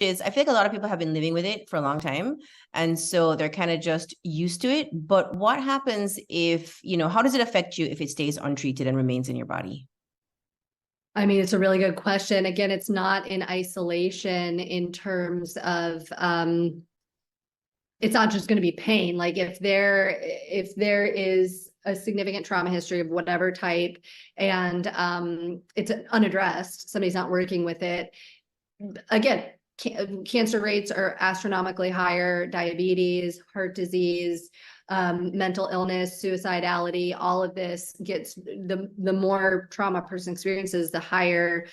is I feel like a lot of people have been living with it for a long time. And so they're kind of just used to it. But what happens if, how does it affect you if it stays untreated and remains in your body? I mean, it's a really good question. Again, it's not in isolation in terms of it's not just going to be pain. Like if there is a significant trauma history of whatever type and it's unaddressed, somebody's not working with it. Again, cancer rates are astronomically higher, diabetes, heart disease, mental illness, suicidality, all of this gets the more trauma a person experiences, the higher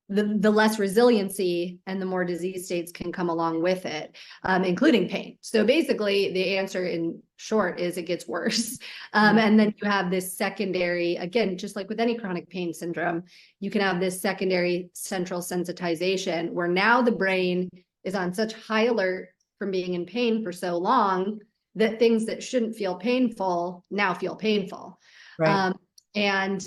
the less resiliency and the more disease states can come along with it, including pain. So basically the answer in short is it gets worse. And then you have this secondary, again, just like with any chronic pain syndrome, you can have this secondary central sensitization where now the brain is on such high alert from being in pain for so long that things that shouldn't feel painful now feel painful. Right. And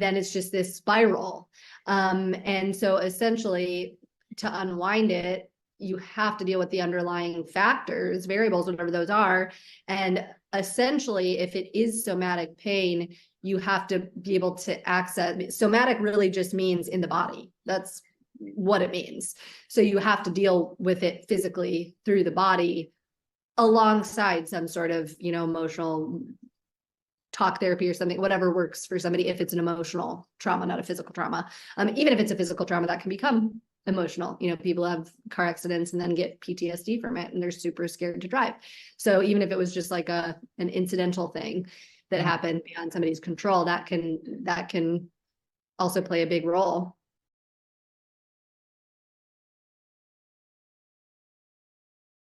then it's just this spiral. And so essentially to unwind it, you have to deal with the underlying factors, variables, whatever those are. And essentially, if it is somatic pain, you have to be able to access. Somatic really just means in the body. That's what it means. So you have to deal with it physically through the body alongside some sort of, emotional talk therapy or something, whatever works for somebody, if it's an emotional trauma, not a physical trauma. Even if it's a physical trauma, that can become emotional. People have car accidents and then get PTSD from it, and they're super scared to drive. So even if it was just like an incidental thing that happened beyond somebody's control, that can also play a big role.